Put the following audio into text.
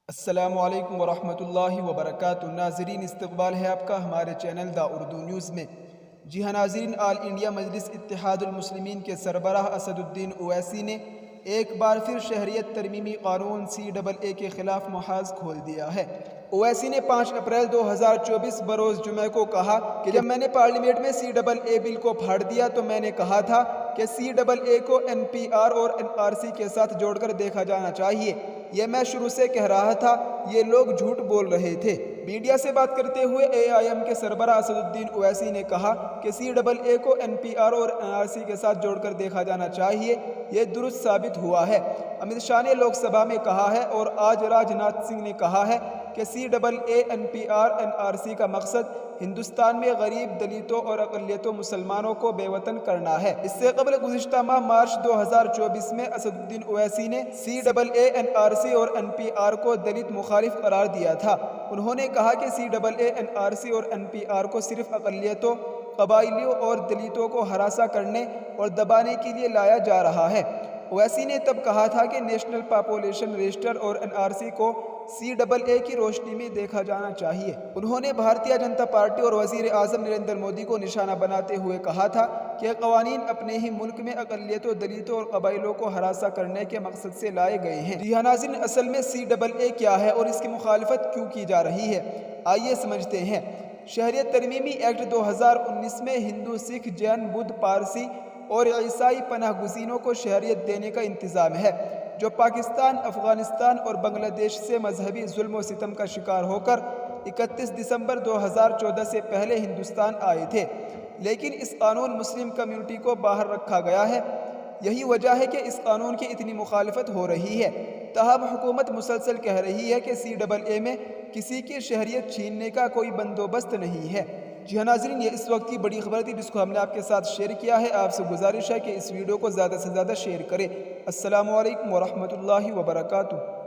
السلام علیکم ورحمۃ اللہ وبرکاتہ۔ ناظرین، استقبال ہے آپ کا ہمارے چینل دا اردو نیوز میں۔ جی ہاں ناظرین، آل انڈیا مجلس اتحاد المسلمین کے سربراہ اسد الدین اویسی نے ایک بار پھر شہریت ترمیمی قانون CAA کے خلاف محاذ کھول دیا ہے۔ اویسی نے 5 اپریل 2024 بروز جمعہ کو کہا کہ جب میں نے پارلیمنٹ میں CAA بل کو پھاڑ دیا تو میں نے کہا تھا کہ CAA کو NPR اور NRC کے ساتھ جوڑ کر دیکھا جانا چاہیے۔ یہ میں شروع سے کہہ رہا تھا، یہ لوگ جھوٹ بول رہے تھے۔ میڈیا سے بات کرتے ہوئے AIM کے سربراہ اسد الدین اویسی نے کہا کہ CAA کو NPR اور NRC کے ساتھ جوڑ کر دیکھا جانا چاہیے، یہ درست ثابت ہوا ہے۔ امت شاہ نے لوک سبھا میں کہا ہے اور آج راج ناتھ سنگھ نے کہا ہے کہ CAA NPR NRC کا مقصد ہندوستان میں غریب، دلتوں اور اقلیتوں مسلمانوں کو بے وطن کرنا ہے۔ اس سے قبل گزشتہ ماہ مارچ 2024 میں اسد الدین اویسی نے CAA NRC اور NPR کو دلت مخالف قرار دیا تھا۔ انہوں نے کہا کہ CAA NRC اور NPR کو صرف اقلیتوں، قبائلیوں اور دلتوں کو ہراساں کرنے اور دبانے کے لیے لایا جا رہا ہے۔ اویسی نے تب کہا تھا کہ نیشنل پاپولیشن رجسٹر اور NRC کو CAA کی روشنی میں دیکھا جانا چاہیے۔ انہوں نے بھارتیہ جنتا پارٹی اور وزیر اعظم نریندر مودی کو نشانہ بناتے ہوئے کہا تھا کہ قوانین اپنے ہی ملک میں اقلیتوں، دلتوں اور قبائلیوں کو ہراساں کرنے کے مقصد سے لائے گئے ہیں۔ جی ہاں ناظرین، اصل میں CAA کیا ہے اور اس کی مخالفت کیوں کی جا رہی ہے، آئیے سمجھتے ہیں۔ شہریت ترمیمی ایکٹ 2019 میں ہندو، سکھ، جین، بدھ، پارسی اور عیسائی پناہ گزینوں کو شہریت دینے کا انتظام ہے، جو پاکستان، افغانستان اور بنگلہ دیش سے مذہبی ظلم و ستم کا شکار ہو کر 31 دسمبر 2014 سے پہلے ہندوستان آئے تھے، لیکن اس قانون مسلم کمیونٹی کو باہر رکھا گیا ہے۔ یہی وجہ ہے کہ اس قانون کی اتنی مخالفت ہو رہی ہے۔ تاہم حکومت مسلسل کہہ رہی ہے کہ CAA میں کسی کی شہریت چھیننے کا کوئی بندوبست نہیں ہے۔ جی ہاں ناظرین، یہ اس وقت کی بڑی خبر تھی جس کو ہم نے آپ کے ساتھ شیئر کیا ہے۔ آپ سے گزارش ہے کہ اس ویڈیو کو زیادہ سے زیادہ شیئر کریں۔ السلام علیکم ورحمۃ اللہ وبرکاتہ۔